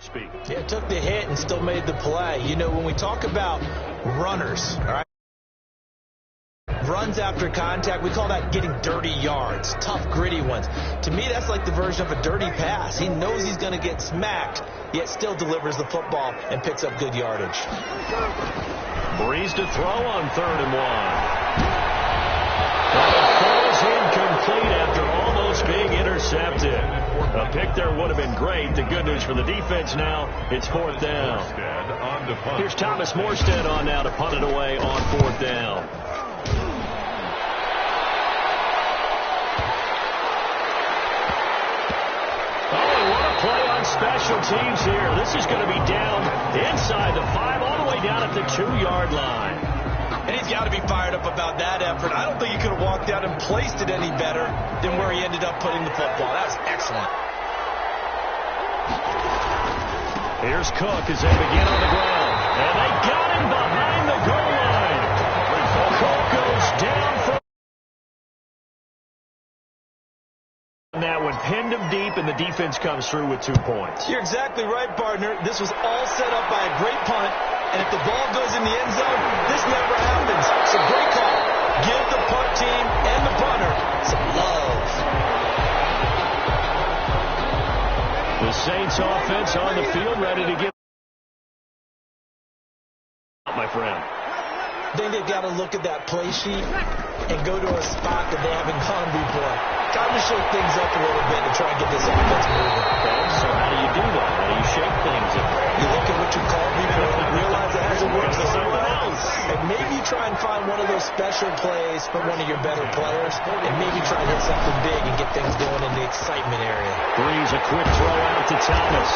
speak. Yeah, took the hit and still made the play. You know, when we talk about runners, all right, runs after contact, we call that getting dirty yards, tough, gritty ones. To me, that's like the version of a dirty pass. He knows he's going to get smacked, yet still delivers the football and picks up good yardage. Breeze to throw on 3rd and 1. But it falls incomplete after almost being intercepted. A pick there would have been great. The good news for the defense now, it's 4th down. Here's Thomas Morstead on now to punt it away on 4th down. Play on special teams here. This is going to be down inside the 5, all the way down at the 2-yard line. And he's got to be fired up about that effort. I don't think he could have walked out and placed it any better than where he ended up putting the football. That was excellent. Here's Cook as they begin on the ground. And they got him behind the goal line. Cook goes down for that one, pinned him deep, and the defense comes through with 2 points. You're exactly right, partner. This was all set up by a great punt, and if the ball goes in the end zone, this never happens. So great call. Give the punt team and the punter some love. The Saints offense on the field, ready to get my friend. I think they've got to look at that play sheet and go to a spot that they haven't gone before. Time to shake things up a little bit and try and get this offense moving. Okay, so how do you do that? How do you shake things up? You look at what you called before and realize it hasn't worked for someone else. And maybe you try and find one of those special plays from one of your better players, and maybe try and hit something big and get things going in the excitement area. Breeze, a quick throw out to Thomas.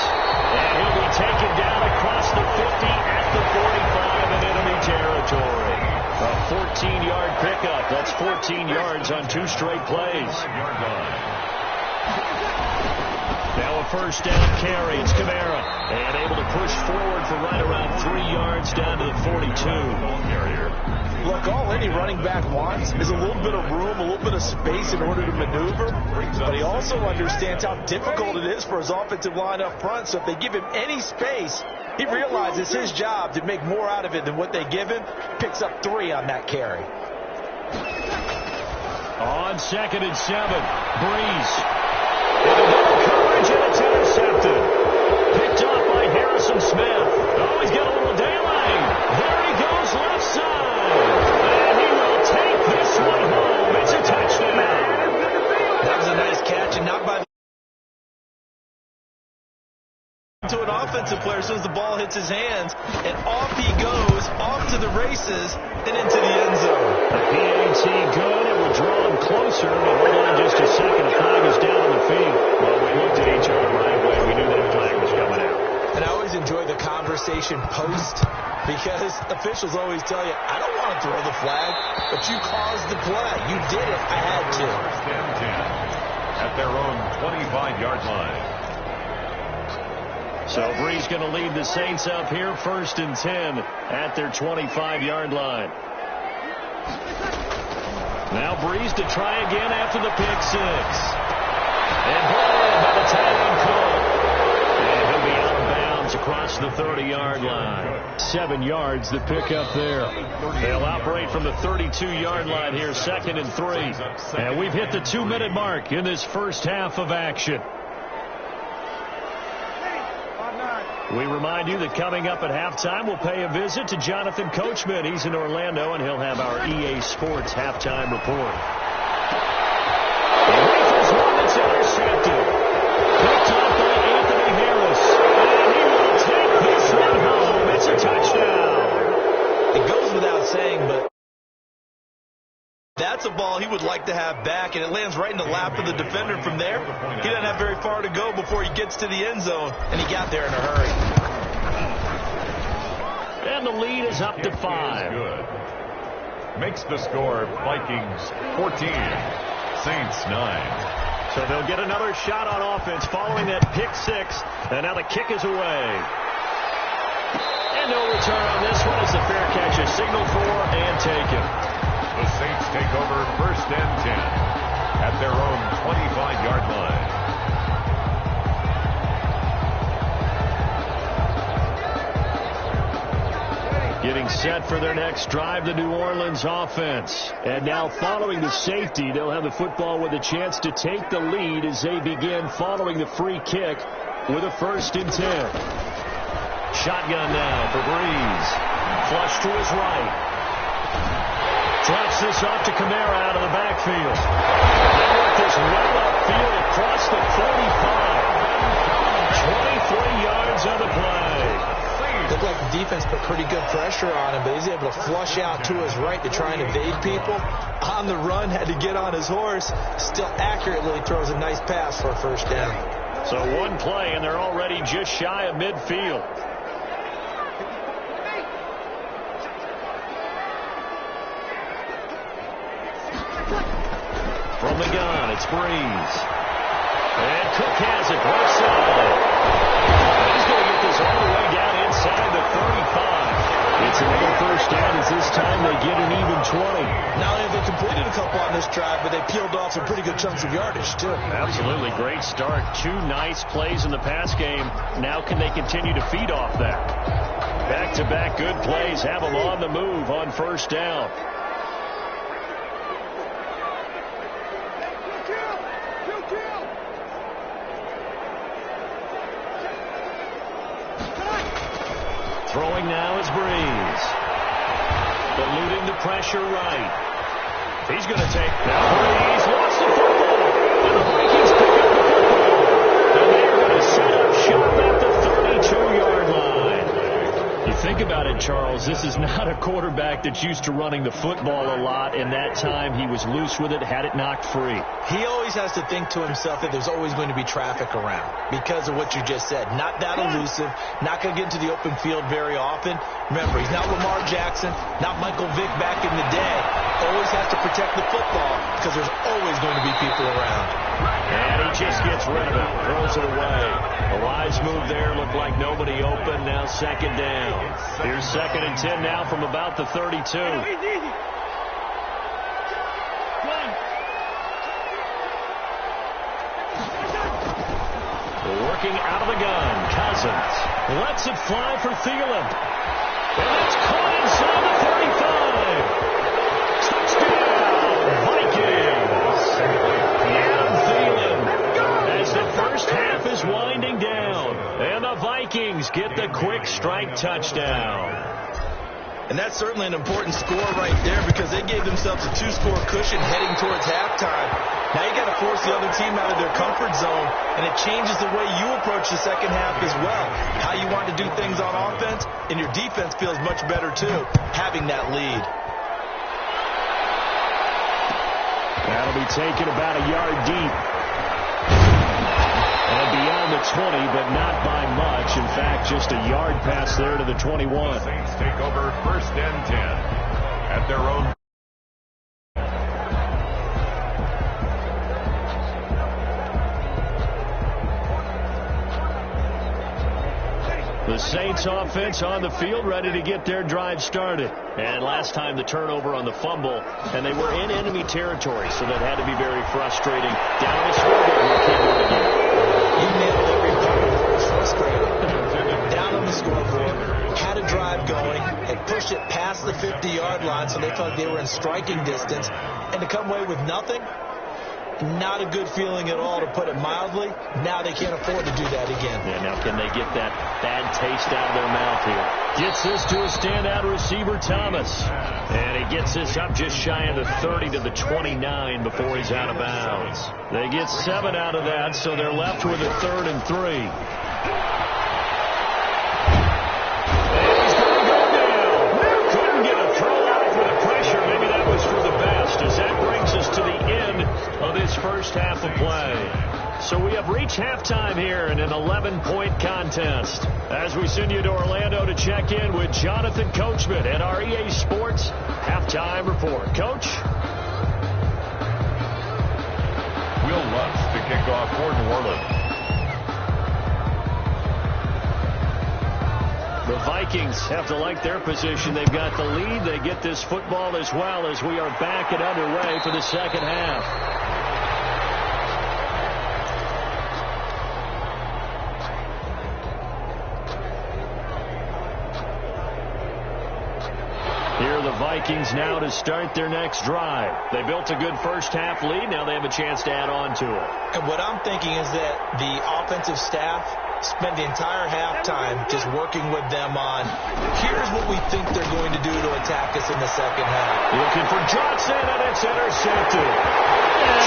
And he'll be taken down across the 50 at the 45 in enemy territory. A 14-yard pickup. That's 14 yards on 2 straight plays. Now a first down carry. It's Kamara. And able to push forward for right around 3 yards down to the 42. Look, all any running back wants is a little bit of room, a little bit of space in order to maneuver. But he also understands how difficult it is for his offensive line up front. So if they give him any space, he realizes his job to make more out of it than what they give him. Picks up 3 on that carry. On 2nd and 7, Breeze. Coverage, and it's intercepted. Picked off by Harrison Smith. Oh, he's got a little daylight. There he goes, left side. And he will take this one home. It's a touchdown. That was a nice catch, and not by to an offensive player as soon as the ball hits his hands, and off he goes, off to the races, and into the end zone. The PAT good. It will draw him closer, but hold on just a second. The flag is down on the field. Well, we looked at each other right away. We knew that flag was coming out. And I always enjoy the conversation post, because officials always tell you, I don't want to throw the flag, but you caused the play. You did it. I had to. At their own 25-yard line. So Breeze going to lead the Saints up here, 1st and 10 at their 25-yard line. Now Breeze to try again after the pick 6. And brought in by the tight end Cook. And he'll be out of bounds across the 30-yard line. 7 yards the pick up there. They'll operate from the 32-yard line here, 2nd and 3. And we've hit the 2-minute mark in this first half of action. We remind you that coming up at halftime, we'll pay a visit to Jonathan Coachman. He's in Orlando, and he'll have our EA Sports halftime report. He rifles one that's intercepted. Picked up by Anthony Harris. And he will take this one home. It's a touchdown. It goes without saying, but that's a ball he would like to have back, and it lands right in the lap of the defender from there. He doesn't have very far to go before he gets to the end zone, and he got there in a hurry. And the lead is up to 5. Good. Makes the score Vikings 14, Saints 9. So they'll get another shot on offense following that pick 6, and now the kick is away. And no return on this one as the fair catch is signaled for and taken. The Saints take over 1st and 10 at their own 25-yard line. set for their next drive, the New Orleans offense. And now following the safety, they'll have the football with a chance to take the lead as they begin following the free kick with a 1st and 10. Shotgun now for Breeze. Flush to his right. Drops this off to Kamara out of the backfield. They work this well upfield across the 45. 23 yards on the play. Looked like the defense put pretty good pressure on him, but he's able to flush out to his right to try and evade people. On the run, had to get on his horse. Still accurately throws a nice pass for a 1st down. So one play, and they're already just shy of midfield. From the gun, it's Breeze. And Cook has it, right side. He's going to get this all the way down inside the 35. It's another 1st down as this time they get an even 20. Not only have they completed a couple on this drive, but they peeled off some pretty good chunks of yardage, too. Absolutely. Great start. 2 nice plays in the pass game. Now can they continue to feed off that? Back-to-back good plays have them on the move on 1st down. Throwing now is Breeze. Eluding the pressure right. He's going to take now. Breeze lost the football. And the Vikings pick up the football. And they're going to set up shop at the 32-yard line. You think about it, Charles. This is not a quarterback that's used to running the football a lot. And that time he was loose with it, had it knocked free. He always has to think to himself that there's always going to be traffic around because of what you just said. Not that elusive, not going to get into the open field very often. Remember, he's not Lamar Jackson, not Michael Vick back in the day. Always has to protect the football because there's always going to be people around. And he just gets rid of it, throws it away. A wise move there, looked like nobody open. Now 2nd down. Here's 2nd and 10 now from about the 32. Working out of the gun, Cousins lets it fly for Thielen. And it's caught inside the 35. Touchdown, Vikings. Adam Thielen as the 1st half is winding down. And the Vikings get the quick strike touchdown. And that's certainly an important score right there because they gave themselves a 2-score cushion heading towards halftime. Now you got to force the other team out of their comfort zone, and it changes the way you approach the 2nd half as well. How you want to do things on offense, and your defense feels much better too, having that lead. That'll be taken about a yard deep. And beyond the 20, but not by much. In fact, just a yard pass there to the 21. Saints take over 1st and 10 at their own. The Saints offense on the field ready to get their drive started. And last time the turnover on the fumble, and they were in enemy territory, so that had to be very frustrating. Down the scoreboard, we can't do it again. You nailed every part of it. It's frustrating. Down on the scoreboard, had a drive going, and pushed it past the 50-yard line, so they felt like they were in striking distance. And to come away with nothing, not a good feeling at all, to put it mildly. Now they can't afford to do that again. Yeah, now can they get that bad taste out of their mouth here? Gets this to a standout receiver, Thomas. And he gets this up just shy of the 30 to the 29 before he's out of bounds. They get 7 out of that, so they're left with a 3rd and 3. And he's going to go down. Couldn't get a throw out for the pressure. Maybe that was for the best, as that brings us to the end of this 1st half of play. So we have reached halftime here in an 11-point contest. As we send you to Orlando to check in with Jonathan Coachman at our EA Sports Halftime Report. Coach? Will Lutz to kick off for New Orleans. The Vikings have to like their position. They've got the lead. They get this football as well as we are back and underway for the 2nd half. Vikings now to start their next drive. They built a good first-half lead. Now they have a chance to add on to it. And what I'm thinking is that the offensive staff spent the entire halftime just working with them on, here's what we think they're going to do to attack us in the second half. Looking for Johnson, and it's intercepted.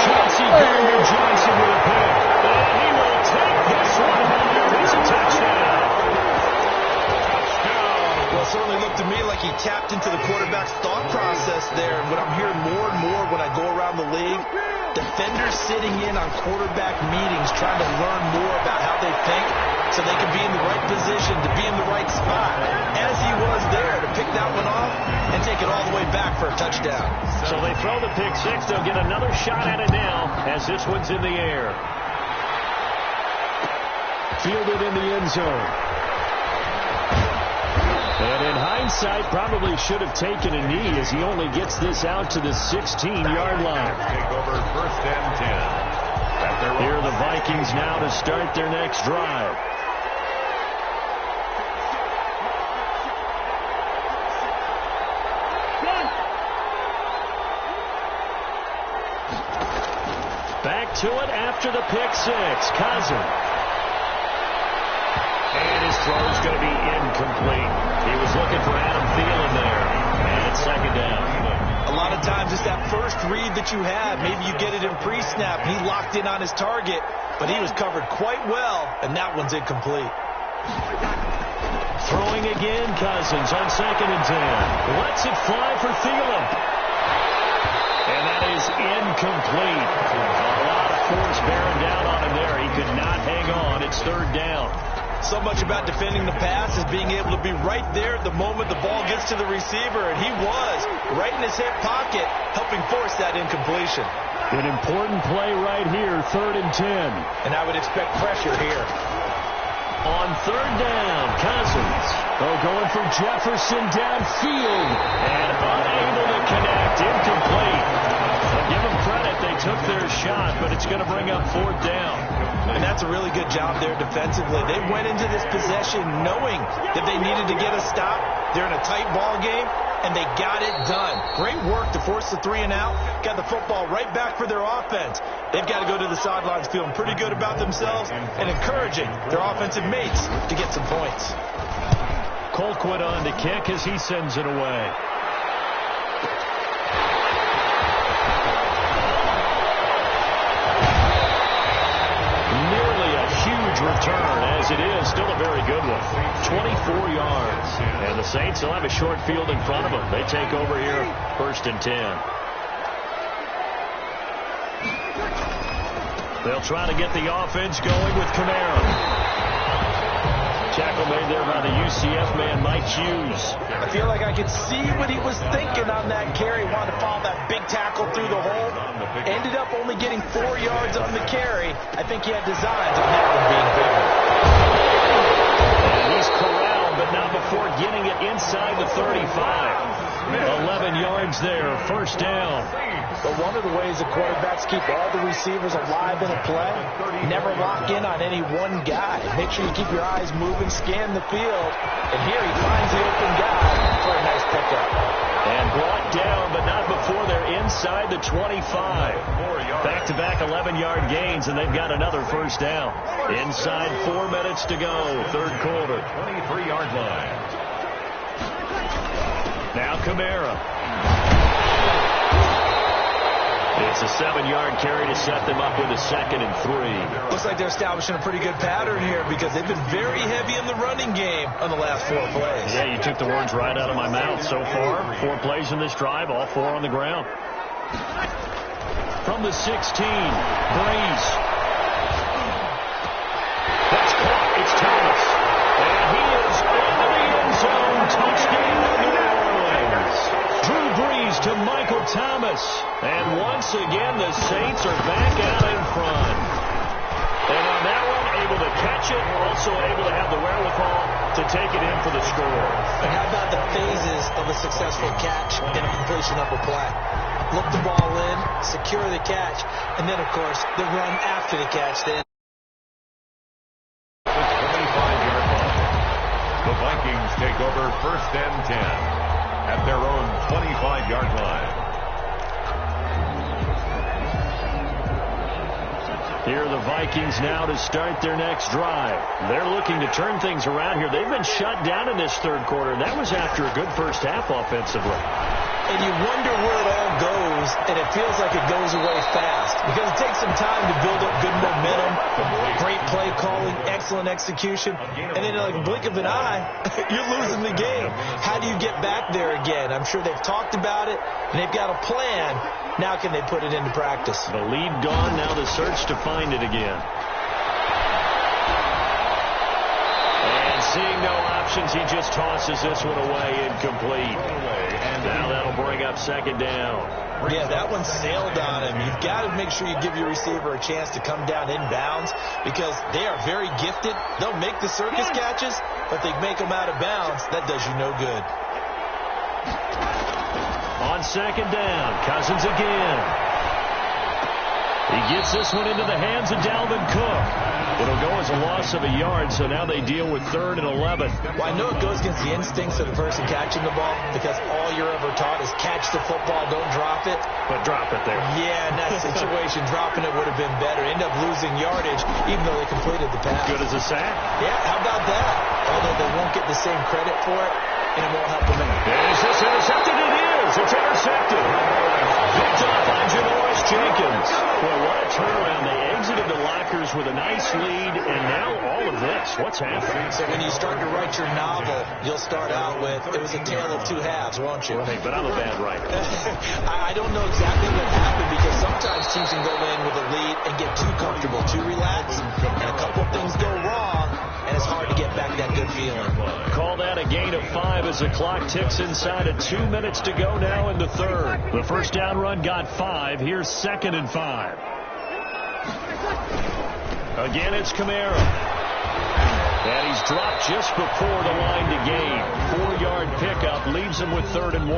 Chauncey Gardner-Johnson with a pick. And he will take this one home. It's a touchdown. Well, it certainly looked to me like he tapped into the quarterback's thought process there. And what I'm hearing more and more when I go around the league, defenders sitting in on quarterback meetings trying to learn more about how they think so they can be in the right position, to be in the right spot, as he was there, to pick that one off and take it all the way back for a touchdown. So they throw the pick six. They'll get another shot at it now as this one's in the air. Fielded in the end zone. And in hindsight, probably should have taken a knee as he only gets this out to the 16-yard line. Take over first and 10. Here are the Vikings now to start their next drive. Back to it after the pick six. Cousins. And his throw's going to be incomplete. He was looking for Adam Thielen there. And it's second down. A lot of times it's that first read that you have. Maybe you get it in pre-snap. He locked in on his target, but he was covered quite well, and that one's incomplete. Throwing again, Cousins on second and 10. Lets it fly for Thielen. And that is incomplete. A lot of force bearing down on him there. He could not hang on. It's third down. So much about defending the pass is being able to be right there at the moment the ball gets to the receiver, and he was right in his hip pocket, helping force that incompletion. An important play right here, third and 10. And I would expect pressure here. On third down, Cousins. Going for Jefferson downfield, and unable to connect, incomplete. Well, give them credit, they took their shot, but it's going to bring up fourth down. And that's a really good job there defensively. They went into this possession knowing that they needed to get a stop. They're in a tight ball game, and they got it done. Great work to force the 3 and out. Got the football right back for their offense. They've got to go to the sidelines feeling pretty good about themselves and encouraging their offensive mates to get some points. Colquitt on to kick as he sends it away. Return as it is still a very good one. 24 yards. And the Saints will have a short field in front of them. They take over here first and 10. They'll try to get the offense going with Kamara. Tackle made there by the UCF man, Mike Hughes. I feel like I could see what he was thinking on that carry. Wanted to follow that big tackle through the hole. Ended up only getting 4 yards on the carry. I think he had designs on that one being bigger. And he's corralled, but not before getting it inside the 35. 11 yards there, first down. But one of the ways the quarterbacks keep all the receivers alive in a play, never lock in on any one guy. Make sure you keep your eyes moving, scan the field. And here he finds the open guy for a nice pickup. And brought down, but not before they're inside the 25. Back-to-back 11-yard gains, and they've got another first down. Inside 4 minutes to go, third quarter. 23-yard line. Now Kamara. It's a 7-yard carry to set them up with a second and 3. Looks like they're establishing a pretty good pattern here because they've been very heavy in the running game on the last 4 plays. Yeah, you took the words right out of my mouth. So far, 4 plays in this drive, all 4 on the ground. From the 16, Breeze. That's caught. It's Thomas. And he is into the end zone. Touchdown, New Orleans. Drew Brees to Michael Thomas. And once again, the Saints are back out in front. And on that one, able to catch it, also able to have the wherewithal to take it in for the score. And how about the phases of a successful catch and a completion of a play? Look the ball in, secure the catch, and then, of course, the run after the catch. Then. 25-yard line. The Vikings take over first and 10. at their own 25-yard line. Here are the Vikings now to start their next drive. They're looking to turn things around here. They've been shut down in this third quarter, and that was after a good first half offensively. And you wonder where it all goes, and it feels like it goes away fast because it takes some time to build up good momentum, great play calling, excellent execution, and then in like a blink of an eye, you're losing the game. How do you get back there again? I'm sure they've talked about it, and they've got a plan. Now can they put it into practice? The lead gone, now the search to find it again. And seeing no options, he just tosses this one away, incomplete. And now that'll bring up second down. Yeah, that one sailed on him. You've got to make sure you give your receiver a chance to come down inbounds because they are very gifted. They'll make the circus catches, but they make them out of bounds. That does you no good. On second down, Cousins again. He gets this one into the hands of Dalvin Cook. It'll go as a loss of a yard, so now they deal with 3rd and 11. Well, I know it goes against the instincts of the person catching the ball because all you're ever taught is catch the football, don't drop it. But drop it there. Yeah, in that situation, dropping it would have been better. End up losing yardage, even though they completed the pass. Good as a sack. Yeah, how about that? Although they won't get the same credit for it, and it won't help them out. Is this intercepted? It is. It's intercepted. Picked up by Janoris Jenkins. Well, what a turnaround. They exited the lockers with a nice lead, and now all of this. What's happening? So when you start to write your novel, you'll start out with, it was a tale of two halves, won't you? Right, but I'm a bad writer. I don't know exactly what happened because sometimes teams can go in with a lead and get too comfortable, too relaxed, and a couple of things go wrong, and it's hard to get back that good feeling. Call that a gain of 5 as the clock ticks inside of 2 minutes to go now in the third. The first down run got 5. Here's 2nd and 5. Again, it's Kamara. And he's dropped just before the line to gain. 4-yard pickup leaves him with 3rd and 1.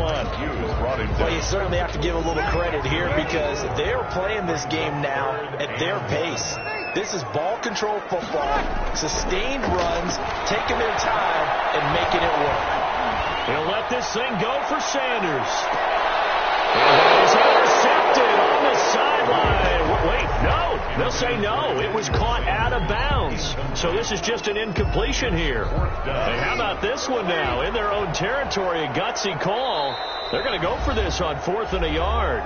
Well, you certainly have to give a little credit here because they're playing this game now at their pace. This is ball control football, sustained runs, taking their time, and making it work. He'll let this thing go for Sanders. And he's intercepted on the sideline. Wait, no. They'll say no. It was caught out of bounds. So this is just an incompletion here. Hey, how about this one now? In their own territory, a gutsy call. They're going to go for this on 4th and a yard.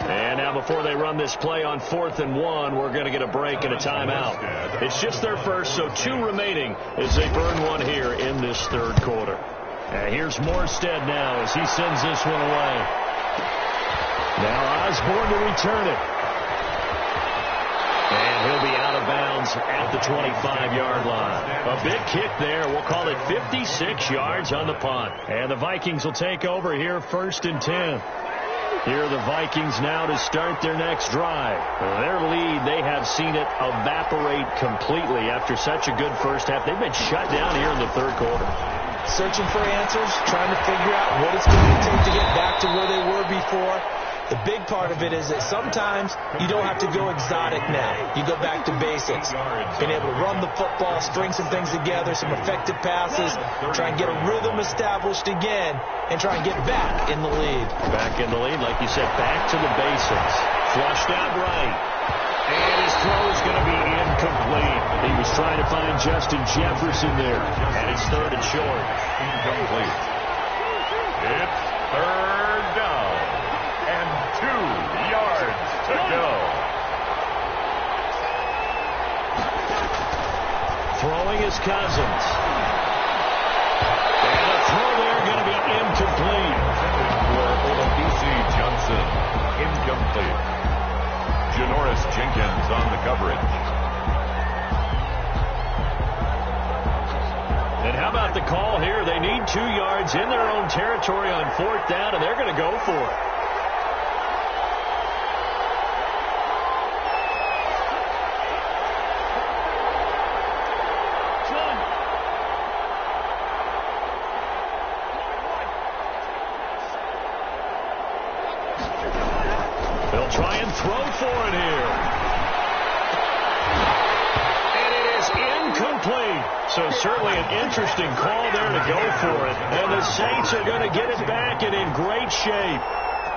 And now before they run this play on 4th and 1, we're going to get a break and a timeout. It's just their first, so 2 remaining as they burn one here in this third quarter. And here's Morstead now as he sends this one away. Now Osborne to return it. And he'll be out of bounds at the 25-yard line. A big kick there. We'll call it 56 yards on the punt. And the Vikings will take over here 1st and 10. Here are the Vikings now to start their next drive. Their lead, they have seen it evaporate completely after such a good first half. They've been shut down here in the third quarter. Searching for answers, trying to figure out what it's going to take to get back to where they were before. The big part of it is that sometimes you don't have to go exotic now. You go back to basics. Being able to run the football, string some things together, some effective passes, try and get a rhythm established again, and try and get back in the lead. Back in the lead, like you said, back to the basics. Flushed out right. And his throw is going to be incomplete. He was trying to find Justin Jefferson there. And it's 3rd and short. Incomplete. It's 3rd down. And 2 yards to go. Throwing is Cousins. And a throw there going to be incomplete. For Olabisi Johnson. Incomplete. Janoris Jenkins on the coverage. And how about the call here? They need 2 yards in their own territory on 4th down, and they're going to go for it. They'll try and throw for it here. And it is incomplete. So certainly an interesting call there to go for it. And the Saints are going to get it back and in great shape.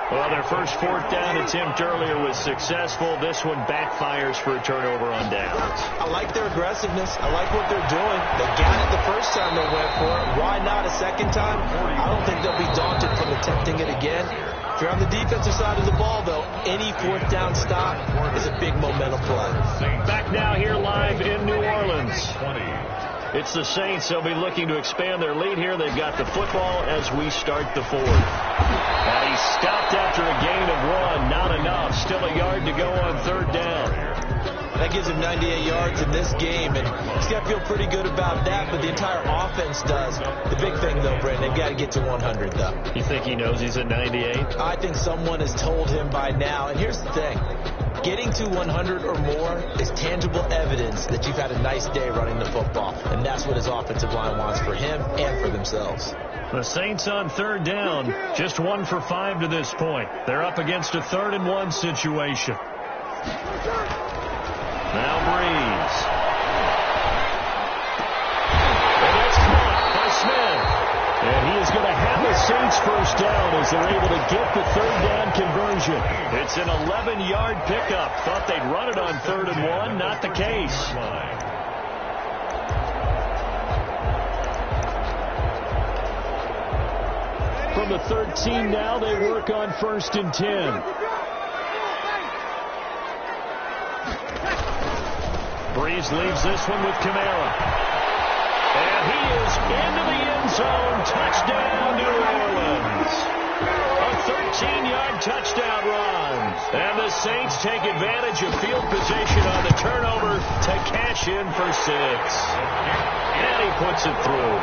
Well, their first fourth down attempt earlier was successful. This one backfires for a turnover on downs. I like their aggressiveness. I like what they're doing. They got it the first time they went for it. Why not a second time? I don't think they'll be daunted from attempting it again. If you're on the defensive side of the ball, though, any fourth down stop is a big momentum play. Back now here live in New Orleans. It's the Saints. They'll be looking to expand their lead here. They've got the football as we start the fourth. And he stopped after a gain of 1. Not enough. Still a yard to go on third down. That gives him 98 yards in this game, and he's got to feel pretty good about that, but the entire offense does. The big thing, though, Brandon, they've got to get to 100, though. You think he knows he's at 98? I think someone has told him by now, and here's the thing. Getting to 100 or more is tangible evidence that you've had a nice day running the football, and that's what his offensive line wants for him and for themselves. The Saints on third down, just 1 for 5 to this point. They're up against a 3rd and 1 situation. Now Breeze. And that's caught by Smith. And he is going to have the Saints first down as they're able to get the third down conversion. It's an 11-yard pickup. Thought they'd run it on 3rd and 1. Not the case. From the 13 now, they work on 1st and 10. Breeze leaves this one with Kamara. And he is into the end zone. Touchdown, New Orleans. A 13-yard touchdown run. And the Saints take advantage of field position on the turnover to cash in for 6. And he puts it through.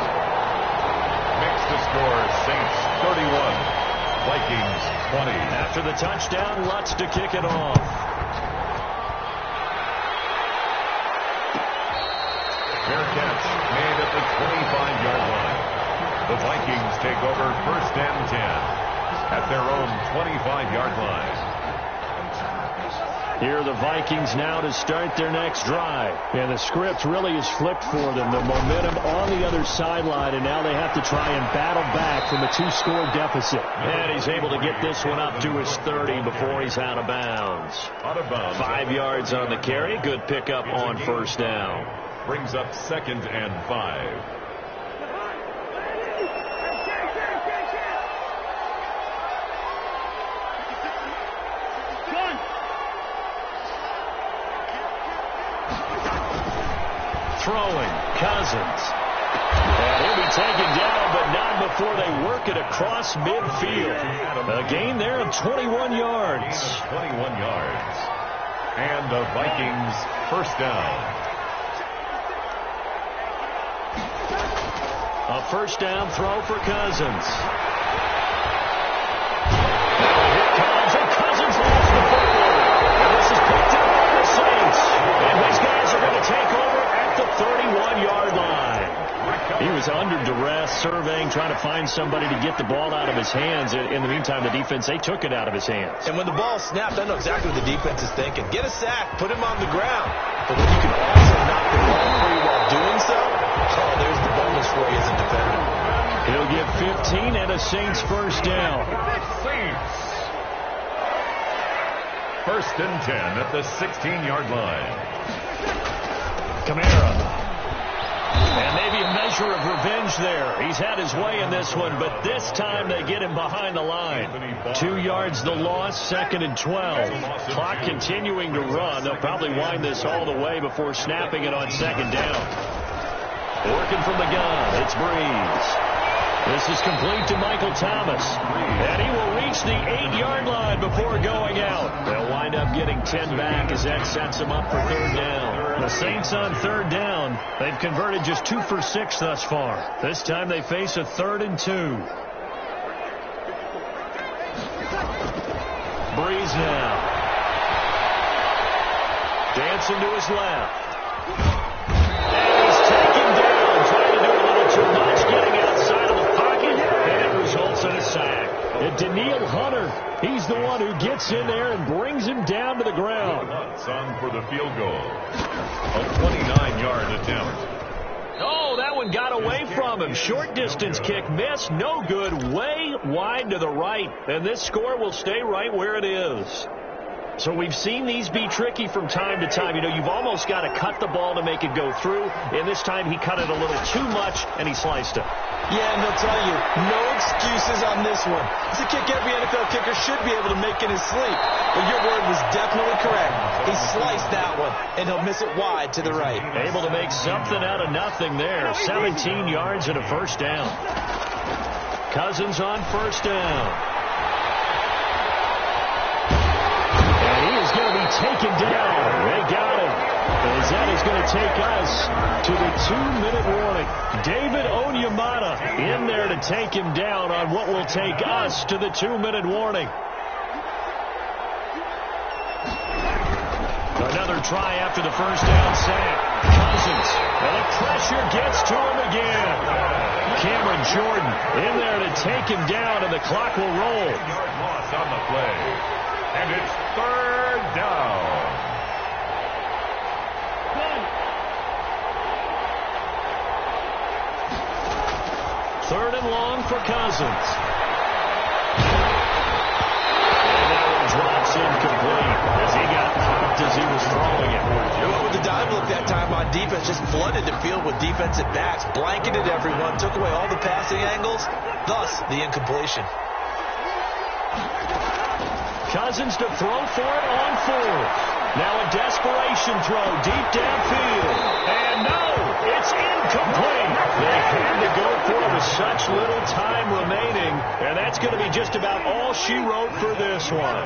Makes the score Saints 31, Vikings 20. After the touchdown, Lutz to kick it off. Fair catch made at the 25-yard line. The Vikings take over 1st and 10 at their own 25-yard line. Here are the Vikings now to start their next drive. And the script really is flipped for them. The momentum on the other sideline, and now they have to try and battle back from a 2-score deficit. And he's able to get this one up to his 30 before he's out of bounds. 5 yards on the carry. Good pickup on 1st down. Brings up 2nd and 5. Throwing, Cousins. And he'll be taken down, but not before they work it across midfield. A gain there of 21 yards. 21 yards. And the Vikings first down. A first down throw for Cousins. Now here comes, and Cousins lost the football. And this is picked up by the Saints. And his guys are going to take over at the 31-yard line. He was under duress, surveying, trying to find somebody to get the ball out of his hands. In the meantime, the defense, they took it out of his hands. And when the ball snapped, I know exactly what the defense is thinking. Get a sack, put him on the ground. But when you can also knock the ball free while doing so, oh, there's the bonus for you as a defender. He'll get 15 and a Saints first down. Saints. 1st and 10 at the 16-yard line. Kamara. And maybe a measure of revenge there. He's had his way in this one, but this time they get him behind the line. 2 yards the loss, 2nd and 12. Clock continuing to run. They'll probably wind this all the way before snapping it on 2nd down. Working from the gun, it's Breeze. This is complete to Michael Thomas. And he will reach the 8-yard line before going out. They'll wind up getting 10 back as that sets them up for 3rd down. The Saints on 3rd down. They've converted just 2 for 6 thus far. This time they face a 3rd and 2. Breeze now. Dancing to his left. And he's taken down, trying to do a little too much, getting outside of the pocket, and it results in a sack. And Daniil Hunter, he's the one who gets in there and brings him down to the ground. On for the field goal. A 29-yard attempt. Oh, that one got away from him. Short distance kick missed. No good. Way wide to the right. And this score will stay right where it is. So we've seen these be tricky from time to time. You know, you've almost got to cut the ball to make it go through. And this time he cut it a little too much, and he sliced it. Yeah, and they'll tell you, no excuses on this one. It's a kick every NFL kicker should be able to make in his sleep. But your word was definitely correct. He sliced that one, and he'll miss it wide to the right. Able to make something out of nothing there. 17 yards and a first down. Cousins on first down. Going to be taken down. They got him. As that is going to take us to the 2-minute warning. David Onyemata in there to take him down on what will take us to the 2-minute warning. Another try after the first down sack. Cousins. And the pressure gets to him again. Cameron Jordan in there to take him down, and the clock will roll. 10-yard loss on the play. And it's third down. Third and long for Cousins. And that one drops incomplete as he got popped as he was throwing it. You know, with the dive look that time on defense, just flooded the field with defensive backs, blanketed everyone, took away all the passing angles, thus the incompletion. Cousins to throw for it on fourth. Now a desperation throw deep downfield. And no, it's incomplete. They had to go for it with such little time remaining. And that's going to be just about all she wrote for this one.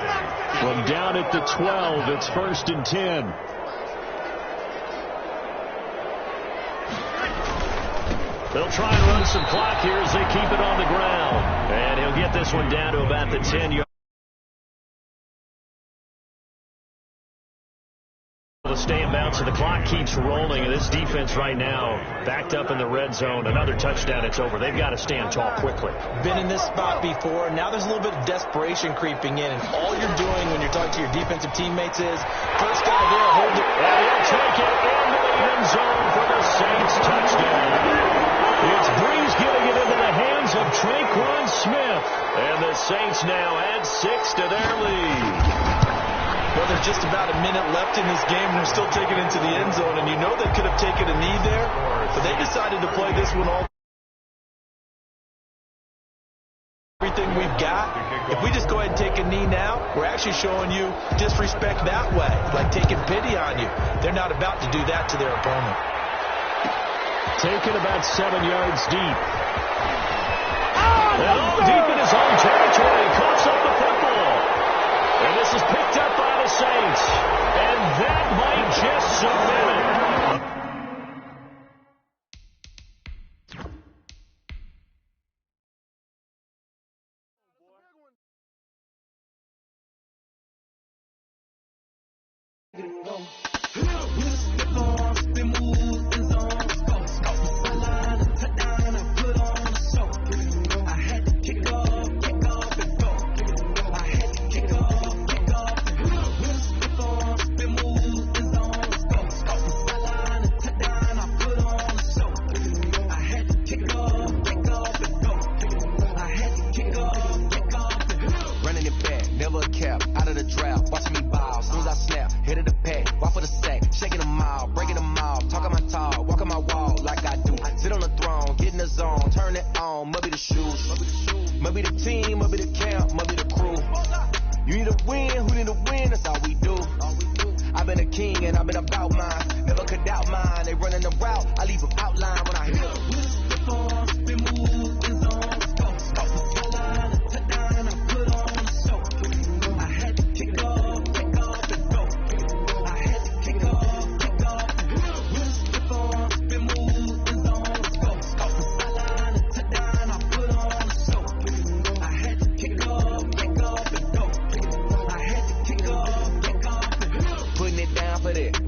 From down at the 12, it's 1st and 10. They'll try and run some clock here as they keep it on the ground. And he'll get this one down to about the 10-yard. To stay in bounds, so the clock keeps rolling, and this defense right now backed up in the red zone. Another touchdown, it's over. They've got to stand tall quickly. Been in this spot before, and now there's a little bit of desperation creeping in, and all you're doing when you're talking to your defensive teammates is, first guy there, hold it. And he'll take it into the end zone for the Saints touchdown. It's Breeze getting it into the hands of Traquan Smith, and the Saints now add 6 to their lead. Well, there's just about a minute left in this game, and they're still taking it into the end zone, and you know they could have taken a knee there, but they decided to play this one all. Everything we've got, if we just go ahead and take a knee now, we're actually showing you disrespect that way, like taking pity on you. They're not about to do that to their opponent. Taken about 7 yards deep. And deep in his own territory, coughs up the football. And this is picked up by the Saints. And that might just submit it.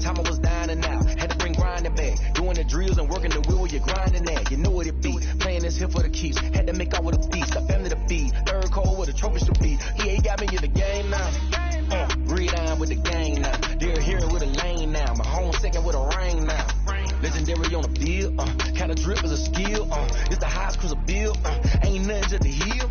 Time I was down and out. Had to bring grinding back. Doing the drills and working the game now. Read with the gang now. They're here with a lane now. My home second with a ring now. Legendary on the field. Kind of drip is a skill. It's the highest cruiser bill. Ain't nothing to the hill.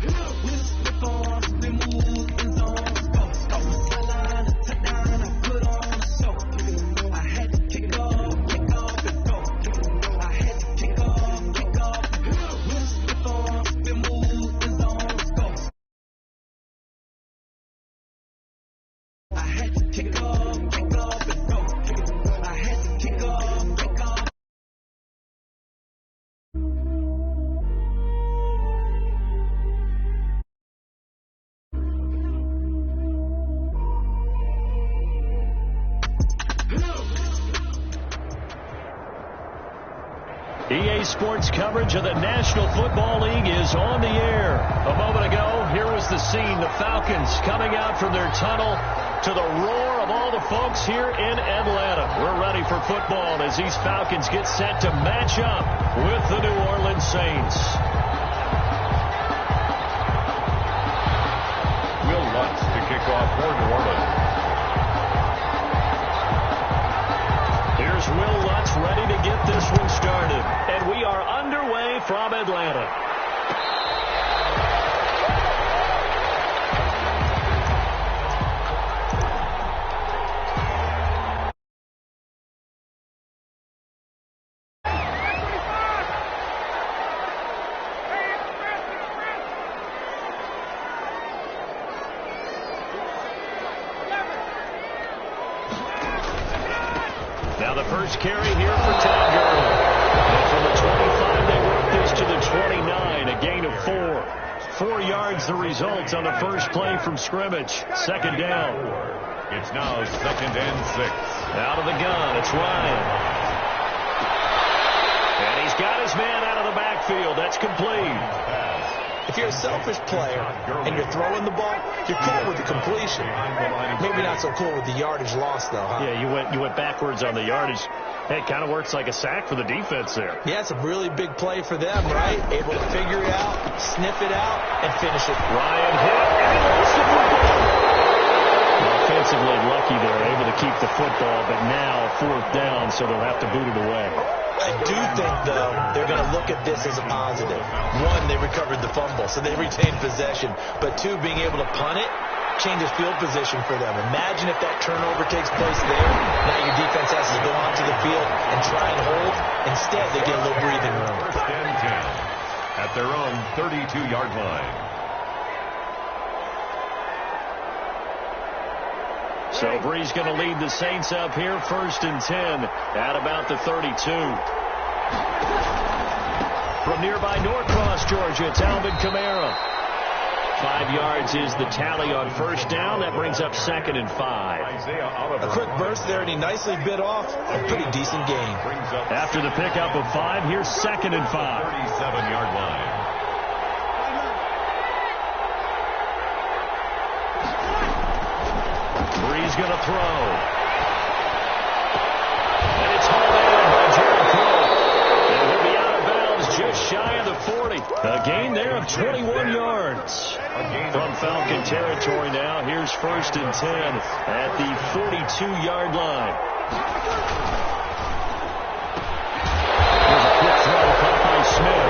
EA Sports coverage of the National Football League is on the air. A moment ago, here was the scene. The Falcons coming out from their tunnel to the roar of all the folks here in Atlanta. We're ready for football as these Falcons get set to match up with the New Orleans Saints. Will Lutz to kick off for New Orleans. Here's Will Lutz ready to get this one started. And we are underway from Atlanta. Now the first carry here for Todd Gurley. And from the 25, they work this to the 29, a gain of 4. 4 yards the result on the first play from scrimmage. Second down. It's now 2nd and 6. Out of the gun, it's Ryan. And he's got his man out of the backfield. That's complete. If you're a selfish player and you're throwing the ball, you're cool with the completion. Maybe not so cool with the yardage loss, though, huh? Yeah, you went backwards on the yardage. Hey, it kind of works like a sack for the defense there. Yeah, it's a really big play for them, right? Able to figure it out, sniff it out, and finish it. Ryan hit, and he lost the football. Offensively lucky they're able to keep the football, but now 4th down, so they'll have to boot it away. I do think, though, they're going to look at this as a positive. 1, they recovered the fumble, so they retained possession. But 2, being able to punt it changes field position for them. Imagine if that turnover takes place there. Now your defense has to go onto the field and try and hold. Instead, they get a little breathing room. 1st and 10 at their own 32-yard line. So Bree's going to lead the Saints up here, 1st and 10 at about the 32. From nearby Norcross, Georgia, it's Alvin Kamara. 5 yards is the tally on 1st down. That brings up 2nd and 5. A quick burst there, and he nicely bit off a pretty decent gain. After the pickup of 5, here's 2nd and 5. 37-yard line. Bree's going to throw. And it's hauled in by Jericho. And he'll be out of bounds just shy of the 40. A gain there of 21 yards. From Falcon territory now, here's 1st and 10 at the 42-yard line. Here's a quick throw caught by Smith.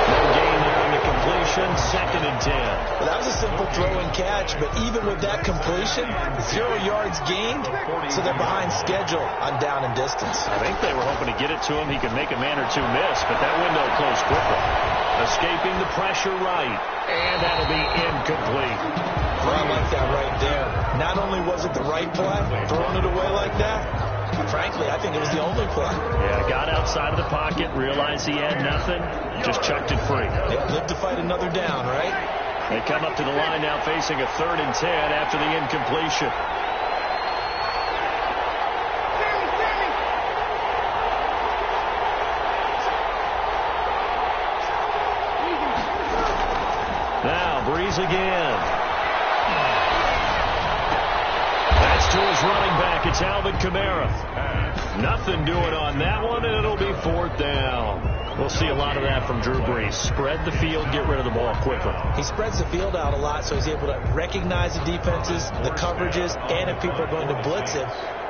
No gain there on the completion, 2nd and 10. Well, that was a simple throw and catch, but even with that completion, 0 yards gained, so they're behind schedule on down and distance. I think they were hoping to get it to him. He could make a man or two miss, but that window closed quickly. Escaping the pressure right, and that'll be incomplete. Well, I like that right there. Not only was it the right play, throwing it away like that, frankly, I think it was the only play. Yeah, got outside of the pocket, realized he had nothing, just chucked it free. They lived to fight another down, right? They come up to the line now facing a 3rd and 10 after the incompletion. Now, Breeze again. That's to his running back. It's Alvin Kamara. Nothing doing on that one, and it'll be 4th down. We'll see a lot of that from Drew Brees. Spread the field, get rid of the ball quicker. He spreads the field out a lot, so he's able to recognize the defenses, the coverages, and if people are going to blitz him.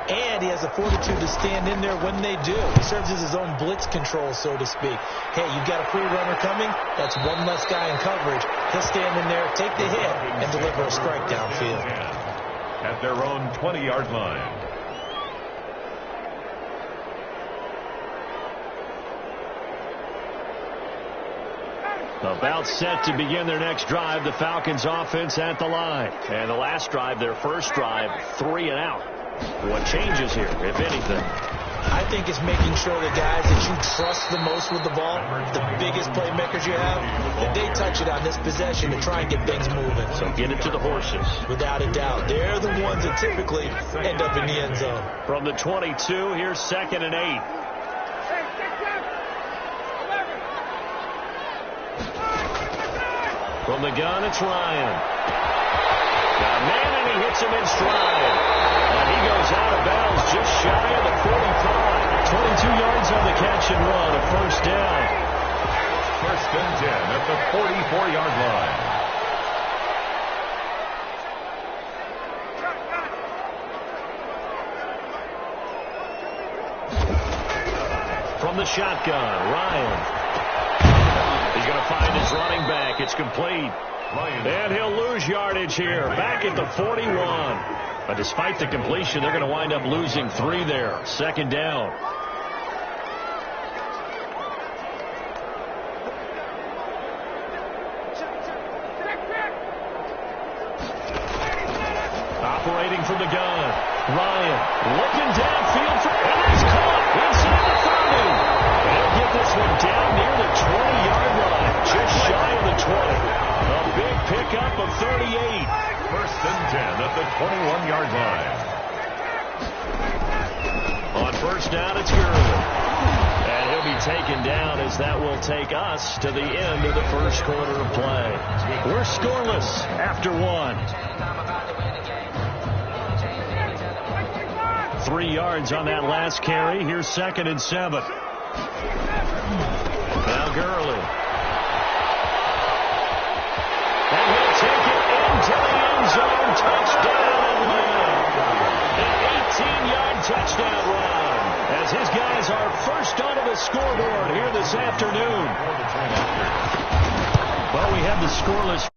And he has the fortitude to stand in there when they do. He serves as his own blitz control, so to speak. Hey, you've got a free runner coming. That's one less guy in coverage. He'll stand in there, take the hit, and deliver a strike downfield. At their own 20-yard line. About set to begin their next drive, the Falcons offense at the line. And the last drive, their first drive, 3 and out. What changes here, if anything? I think it's making sure the guys that you trust the most with the ball, the biggest playmakers you have, that they touch it on this possession to try and get things moving. So get it to the horses. Without a doubt. They're the ones that typically end up in the end zone. From the 22, here's 2nd and 8. From the gun, it's Ryan. Got a man, and he hits him in stride. And he goes out of bounds just shy of the 45. 22 yards on the catch and run, a first down. 1st and 10 at the 44-yard line. From the shotgun, Ryan. He's going to find his running back. It's complete. And he'll lose yardage here. Back at the 41. But despite the completion, they're going to wind up losing 3 there. 2nd down. Operating from the gun. Ryan looking downfield for, and he's caught inside the 30. They'll get this one down near the 20-yard line, just shy of the 20. A big pickup of 38. 1st and 10 at the 21-yard line. On first down, it's Gurley. And he'll be taken down as that will take us to the end of the first quarter of play. We're scoreless after 1. 3 yards on that last carry. Here's 2nd and 7. Now Gurley. And he'll take it into the end zone. Touchdown Atlanta. An 18-yard touchdown run as his guys are first onto the scoreboard here this afternoon. Well, we have the scoreless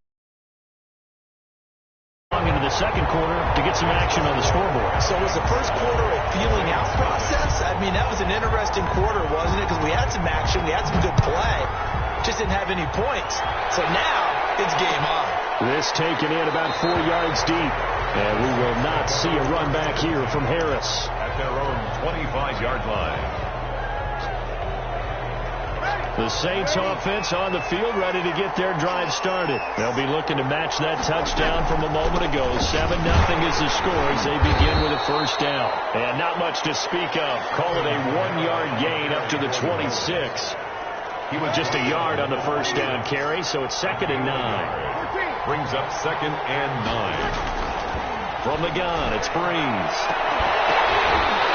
into the second quarter to get some action on the scoreboard. So was the first quarter a feeling out process? I mean, that was an interesting quarter, wasn't it? Because we had some action, we had some good play, just didn't have any points. So now it's game on. This taken in about 4 yards deep, and we will not see a run back here from Harris. At their own 25-yard line. The Saints offense on the field, ready to get their drive started. They'll be looking to match that touchdown from a moment ago. 7-0 is the score as they begin with a first down. And not much to speak of. Call it a 1-yard gain up to the 26. He was just a yard on the first down carry, so it's 2nd and 9. Brings up 2nd and 9. From the gun, it's Brees.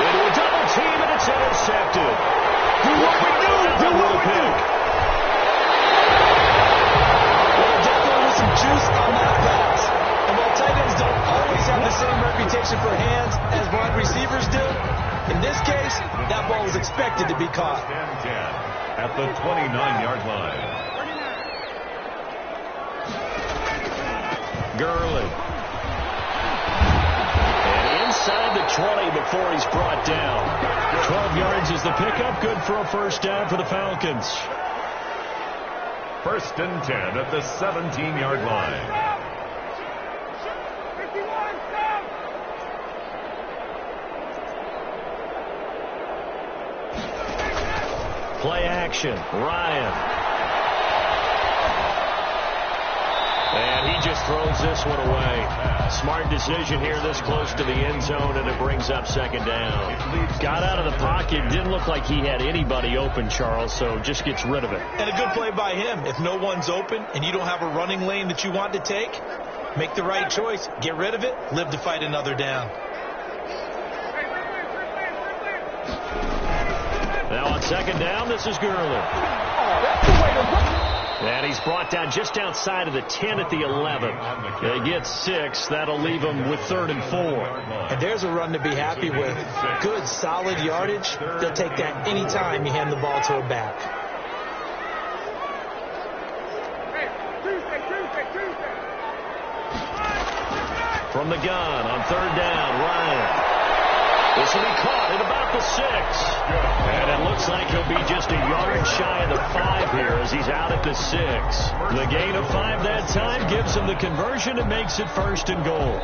Into a double team, and it's intercepted. Do what we do. Do what we do. Well, definitely was some juice on that pass. And while tight ends don't always have the same reputation for hands as wide receivers do, in this case, that ball was expected to be caught. 10-10 at the 29-yard line. Gurley. And inside the 20 before he's brought down. 12 yards is the pickup. Good for a first down for the Falcons. 1st and 10 at the 17-yard line. Play action. Ryan. And he just throws this one away. Smart decision here this close to the end zone, and it brings up 2nd down. Got out of the pocket. Didn't look like he had anybody open, Charles, so just gets rid of it. And a good play by him. If no one's open and you don't have a running lane that you want to take, make the right choice. Get rid of it. Live to fight another down. Now on second down, this is Gurley. And he's brought down just outside of the 10 at the 11. They get 6. That'll leave them with 3rd and 4. And there's a run to be happy with. Good, solid yardage. They'll take that any time you hand the ball to a back. From the gun on 3rd down, Ryan. This will be caught at about the 6. And it looks like he'll be just a yard shy of the 5 here as he's out at the 6. The gain of 5 that time gives him the conversion and makes it 1st and goal.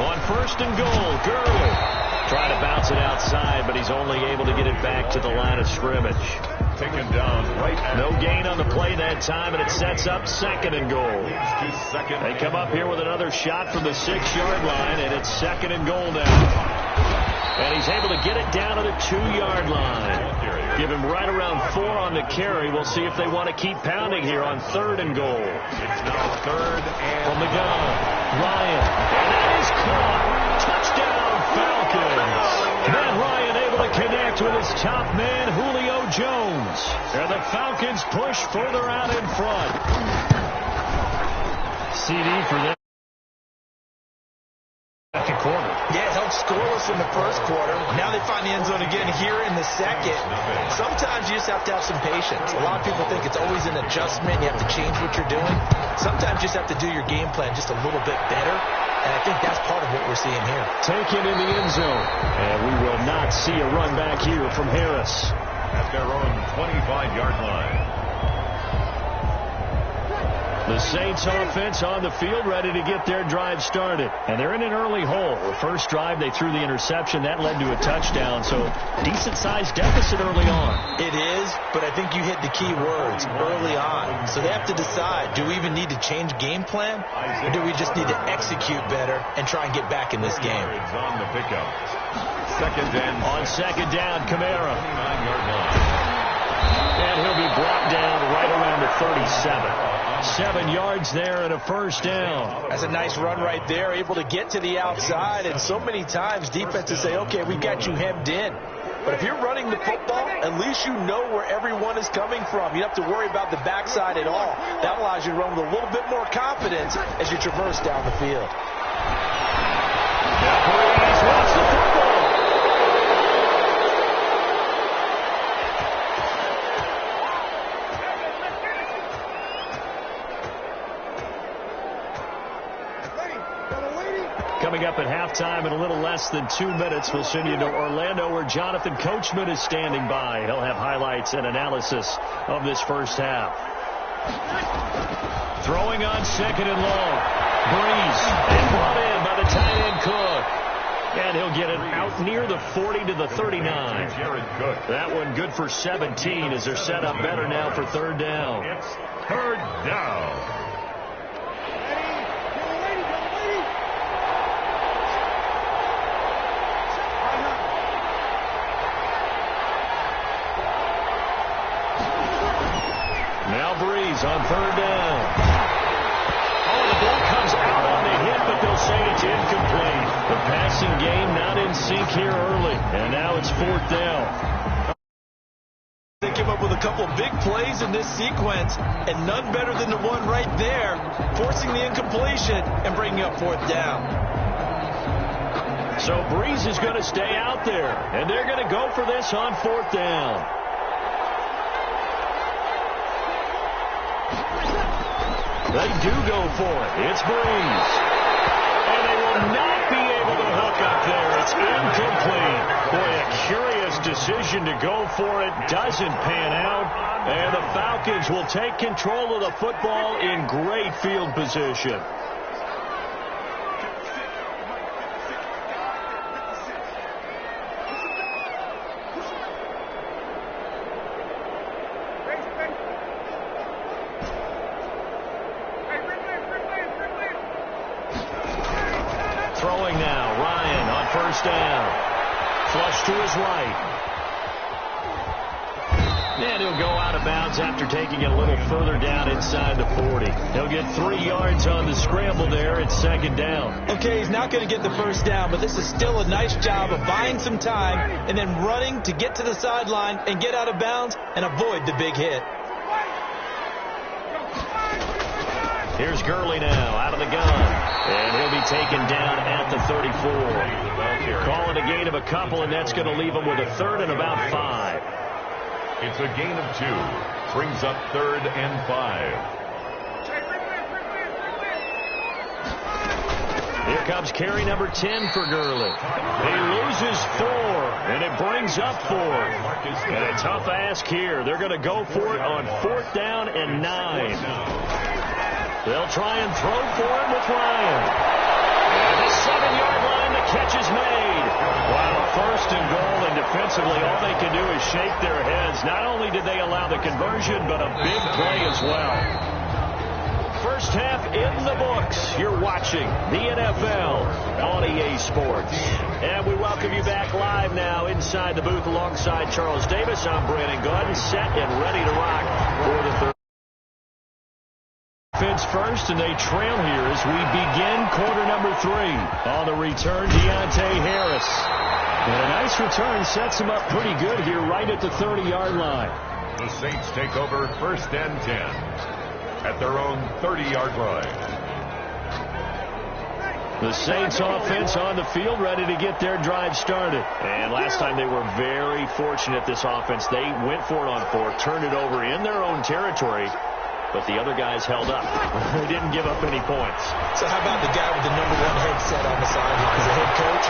On 1st and goal, Gurley. Trying to bounce it outside, but he's only able to get it back to the line of scrimmage. Taken down right. No gain on the play that time, and it sets up 2nd and goal. They come up here with another shot from the 6-yard line, and it's 2nd and goal now. And he's able to get it down to the 2-yard line. Give him right around 4 on the carry. We'll see if they want to keep pounding here on 3rd and goal. It's now 3rd and from the gun. Ryan. And that is caught. Touchdown, Falcons. Matt Ryan able to connect with his top man, Julio Jones. And the Falcons push further out in front. CD for them. Second quarter. Yeah, it helped scoreless in the first quarter. Now they find the end zone again here in the second. Sometimes you just have to have some patience. A lot of people think it's always an adjustment. You have to change what you're doing. Sometimes you just have to do your game plan just a little bit better. And I think that's part of what we're seeing here. Taken in the end zone. And we will not see a run back here from Harris. At their own 25-yard line. The Saints offense on the field, ready to get their drive started. And they're in an early hole. The first drive, they threw the interception. That led to a touchdown, so decent-sized deficit early on. It is, but I think you hit the key words, early on. So they have to decide, do we even need to change game plan, or do we just need to execute better and try and get back in this game? On the pickup. On second down, Kamara. 29-yard line. And he'll be brought down right around the 37. 7 yards there and a first down. That's a nice run right there, able to get to the outside. And so many times defenses say, okay, we got you hemmed in. But if you're running the football, at least you know where everyone is coming from. You don't have to worry about the backside at all. That allows you to run with a little bit more confidence as you traverse down the field. Breeze wants the football. Coming up at halftime in a little less than 2 minutes, we'll send you to Orlando where Jonathan Coachman is standing by. He'll have highlights and analysis of this first half. Throwing on 2nd and long. Breeze. And brought in by the tight end Cook. And he'll get it out near the 40 to the 39. That one good for 17 as they're set up better now for 3rd down. It's 3rd down. Now Breeze on 3rd down. Oh, the ball comes out on the hit, but they'll say it's incomplete. The passing game not in sync here early, and now it's 4th down. They came up with a couple of big plays in this sequence, and none better than the one right there, forcing the incompletion and bringing up 4th down. So Breeze is going to stay out there, and they're going to go for this on 4th down. They do go for it. It's Breeze. And they will not be able to hook up there. It's incomplete. Boy, a curious decision to go for it. Doesn't pan out. And the Falcons will take control of the football in great field position. Throwing now, Ryan on 1st down. Flush to his right. And he'll go out of bounds after taking it a little further down inside the 40. He'll get 3 yards on the scramble there at second down. Okay, he's not going to get the first down, but this is still a nice job of buying some time and then running to get to the sideline and get out of bounds and avoid the big hit. Here's Gurley now out of the gun. And he'll be taken down at the 34. Call it a gain of a couple, and that's going to leave him with a third and about 5. It's a gain of 2. Brings up 3rd and 5. Here comes carry number 10 for Gurley. He loses 4, and it brings up 4. And a tough ask here. They're going to go for it on 4th down and 9. They'll try and throw for it with Ryan. And the 7-yard line, the catch is made. Wow, 1st and goal, and defensively all they can do is shake their heads. Not only did they allow the conversion, but a big play as well. First half in the books. You're watching the NFL on EA Sports. And we welcome you back live now inside the booth alongside Charles Davis. I'm Brandon Gordon, set and ready to rock for the third. Offense first, and they trail here as we begin quarter number 3. On the return, Deontay Harris. And a nice return sets him up pretty good here right at the 30-yard line. The Saints take over 1st and 10 at their own 30-yard line. The Saints offense on the field ready to get their drive started. And last time they were very fortunate, this offense. They went for it on 4th, turned it over in their own territory. But the other guys held up. They didn't give up any points. So how about the guy with the number 1 headset on the sideline as a head coach?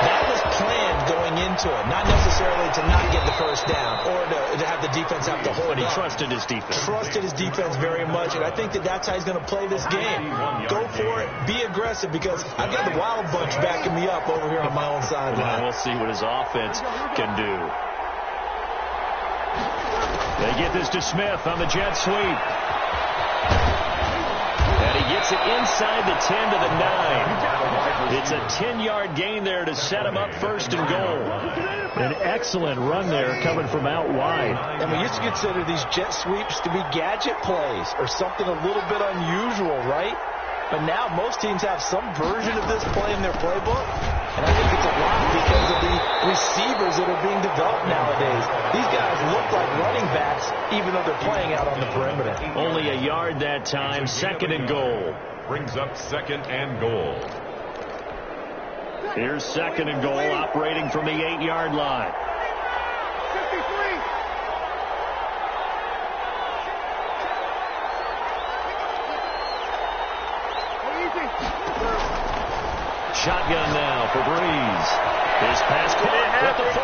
That was planned going into it, not necessarily to not get the first down or to have the defense have to hold But he up. trusted his defense. Trusted his defense very much, and I think that's how he's going to play this game. Go for it. Be aggressive, because I've got the wild bunch backing me up over here on my own sideline. Well, we'll see what his offense can do. They get this to Smith on the jet sweep. And he gets it inside the 10 to the 9. It's a 10-yard gain there to set him up 1st and goal. An excellent run there coming from out wide. And we used to consider these jet sweeps to be gadget plays or something a little bit unusual, right? But now most teams have some version of this play in their playbook. And I think it's a lot because of the receivers that are being developed nowadays. These guys look like running backs even though they're playing out on the perimeter. Only a yard that time. 2nd and goal. Brings up 2nd and goal. Here's 2nd and goal, operating from the 8-yard line. Shotgun now for Breeze. His pass caught at the 4.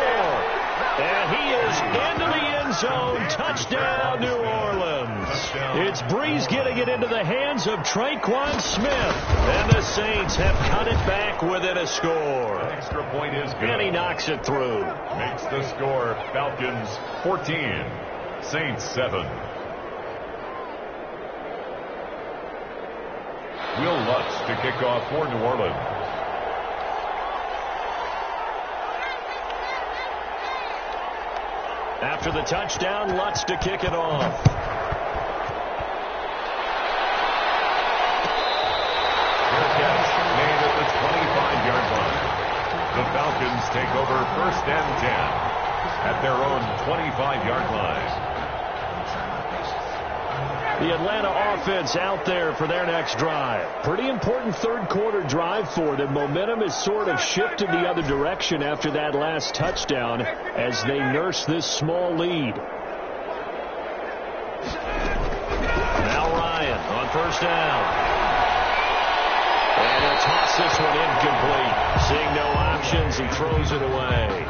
And he is into the end zone. Touchdown, New Orleans. It's Breeze getting it into the hands of Traquan Smith. And the Saints have cut it back within a score. Extra point is good. And he knocks it through. Makes the score Falcons 14, Saints 7. Will Lutz to kick off for New Orleans. After the touchdown, Lutz to kick it off. Fair catch made at the 25-yard line. The Falcons take over 1st and 10 at their own 25-yard line. The Atlanta offense out there for their next drive. Pretty important 3rd quarter drive for them. Momentum has sort of shifted the other direction after that last touchdown as they nurse this small lead. Now Ryan on 1st down. And he'll toss this one incomplete. Seeing no options, he throws it away.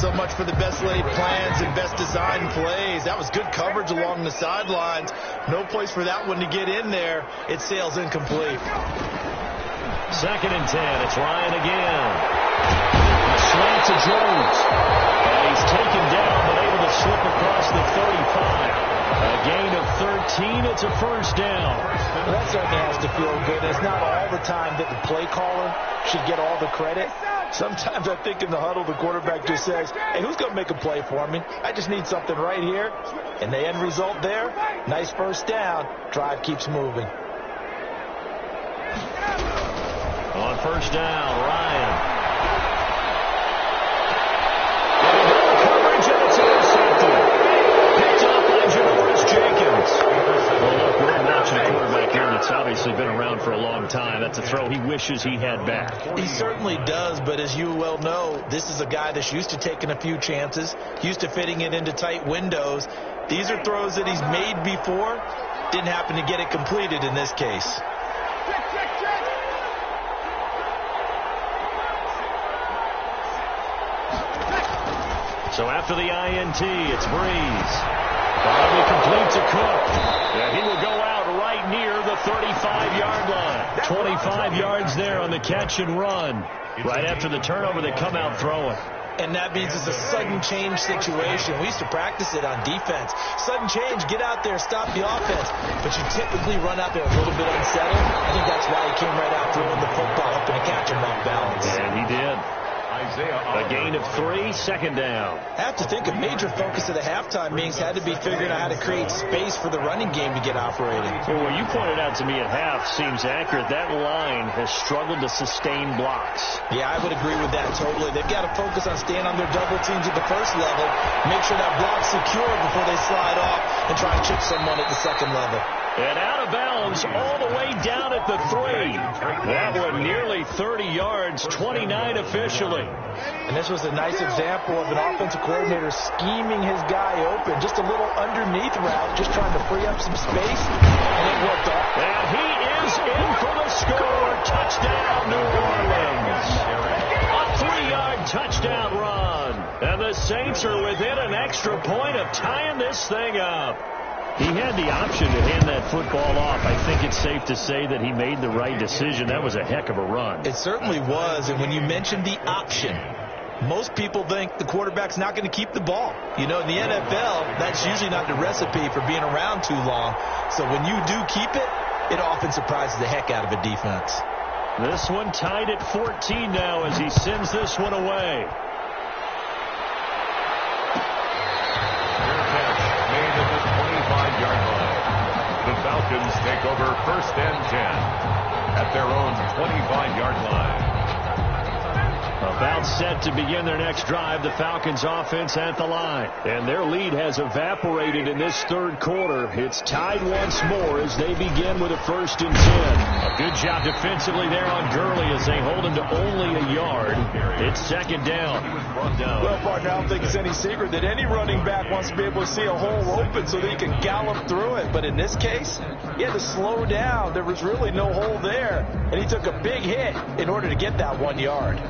So much for the best laid plans and best design plays. That was good coverage along the sidelines. No place for that one to get in there. It sails incomplete. 2nd and 10. It's Ryan again. A slant to Jones. And he's taken down but able to slip across the 35. A gain of 13. It's a 1st down. Well, that certainly has to feel good. It's not all the time that the play caller should get all the credit. Sometimes I think in the huddle, the quarterback just says, hey, who's going to make a play for me? I just need something right here. And the end result there, nice first down. Drive keeps moving. On first down, Ryan. Coverage, and it's intercepted. Picked off by Janoris Jenkins. Well, look, we're watching a quarterback here that's obviously been around for a long time. That's a throw he wishes he had back. He certainly does, but as you well know, this is a guy that's used to taking a few chances, used to fitting it into tight windows. These are throws that he's made before. Didn't happen to get it completed in this case. So after the INT, it's Breeze. Finally completes a Cook. Yeah, he will go out right near the 35-yard line. 25 yards there on the catch and run. Right after the turnover, they come out throwing. And that means it's a sudden change situation. We used to practice it on defense. Sudden change, get out there, stop the offense. But you typically run out there a little bit unsettled. I think that's why he came right out throwing the football, hoping to catch him off balance. And he did. A gain of 3, second down. I have to think a major focus of the halftime meetings had to be figuring out how to create space for the running game to get operating. Well, what you pointed out to me at half seems accurate. That line has struggled to sustain blocks. Yeah, I would agree with that totally. They've got to focus on staying on their double teams at the first level, make sure that block's secure before they slide off and try to chip someone at the second level. And out of bounds all the way down at the 3. That one nearly 30 yards, 29 officially. And this was a nice example of an offensive coordinator scheming his guy open. Just a little underneath route, just trying to free up some space. And it worked out. And he is in for the score. Touchdown, New Orleans. A 3-yard touchdown run. And the Saints are within an extra point of tying this thing up. He had the option to hand that football off. I think it's safe to say that he made the right decision. That was a heck of a run. It certainly was. And when you mentioned the option, most people think the quarterback's not going to keep the ball. You know, in the NFL, that's usually not the recipe for being around too long. So when you do keep it, it often surprises the heck out of a defense. This one tied at 14 now as he sends this one away. The Falcons take over first and 10 at their own 25-yard line. About set to begin their next drive, the Falcons offense at the line. And their lead has evaporated in this third quarter. It's tied once more as they begin with a first and 10. A good job defensively there on Gurley as they hold him to only a yard. It's second down. Well, partner, I don't think it's any secret that any running back wants to be able to see a hole open so that he can gallop through it. But in this case, he had to slow down. There was really no hole there. And he took a big hit in order to get that 1 yard.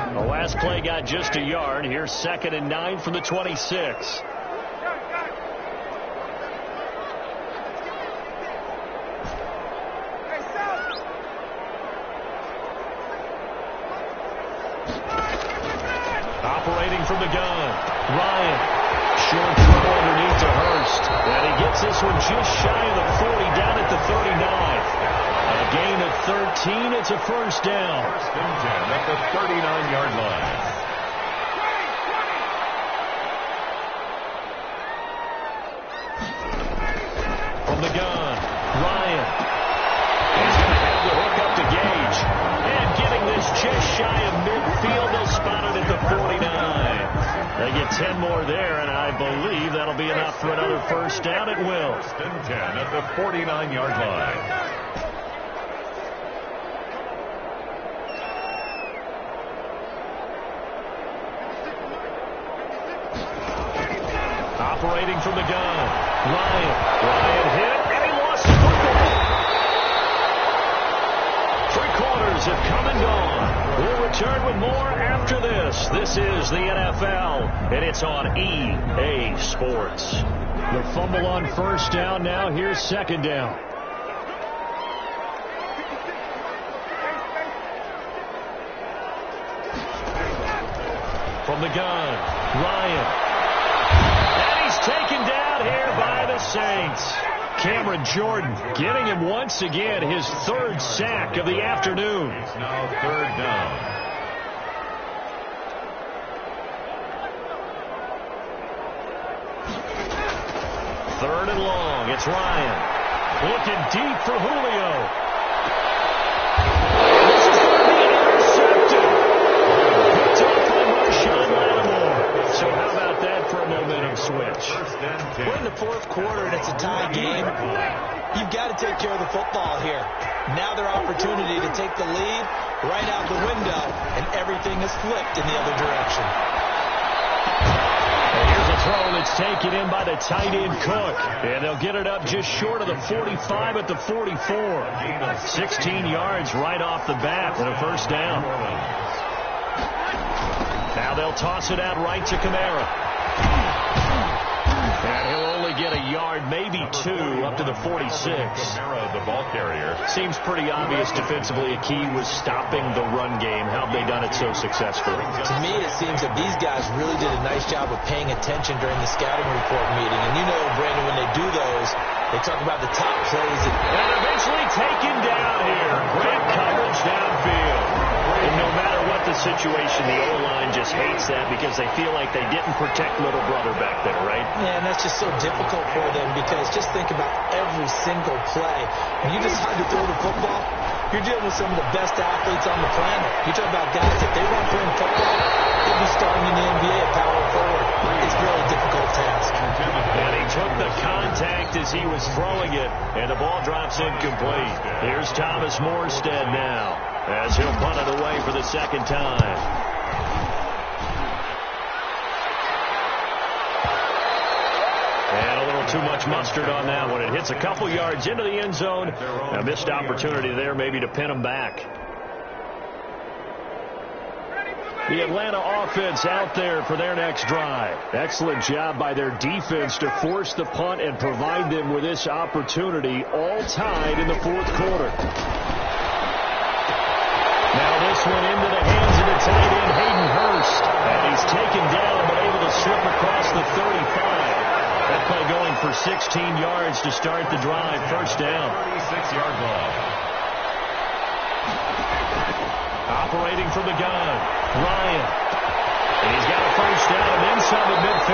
The last play got just a yard. Here's second and 9 from the 26. Operating from the gun, Ryan. Short throw underneath to Hurst. And he gets this one just shy of the 40 down at the 39. A gain of 13. It's a first down. First and 10 at the 39-yard line. From the gun, Ryan. He's going to have the hook up to Gage. And getting this just shy of midfield, they'll spot it at the 49. They get 10 more there, and I believe that'll be enough for another first down. It will. First and 10 at the 49-yard line. Operating from the gun, Ryan hit, and he lost the football. 3 quarters have come and gone. We'll return with more after this. This is the NFL, and it's on EA Sports. The fumble on first down now. Here's second down. From the gun, Ryan. Taken down here by the Saints. Cameron Jordan getting him once again his third sack of the afternoon. It's now third down. Third and long. It's Ryan. Looking deep for Julio. This is going to be intercepted. Picked off by Marshawn Lattimore. So how about that for a momentum switch? We're in the fourth quarter and it's a tie game. You've got to take care of the football here. Now their opportunity to take the lead right out the window, and everything is flipped in the other direction. Here's a throw that's taken in by the tight end Cook. And they'll get it up just short of the 45 at the 44. 16 yards right off the bat and a first down. Now they'll toss it out right to Kamara. And he'll only get a yard, maybe two, up to the 46. Kamara, the ball carrier. Seems pretty obvious defensively a key was stopping the run game. How have they done it so successfully? To me, it seems that these guys really did a nice job of paying attention during the scouting report meeting. And you know, Brandon, when they do those, they talk about the top plays. And eventually taken down here. Great coverage downfield. And no matter what the situation, the O-line just hates that because they feel like they didn't protect little brother back there, right? Yeah, and that's just so difficult for them because just think about every single play. When you decide to throw the football, you're dealing with some of the best athletes on the planet. You talk about guys, if they weren't playing football, they'd be starting in the NBA at power forward. It's a really difficult task. And he took the contact as he was throwing it, and the ball drops incomplete. Here's Thomas Morstead now, as he'll punt it away for the second time. And a little too much mustard on that one. It hits a couple yards into the end zone. A missed opportunity there maybe to pin him back. The Atlanta offense out there for their next drive. Excellent job by their defense to force the punt and provide them with this opportunity, all tied in the fourth quarter. Now this one into the hands of the tight end, Hayden Hurst. And he's taken down but able to slip across the 35. That play going for 16 yards to start the drive. First down. 36-yard line. Operating from the gun, Ryan. And he's got a first down inside the midfield.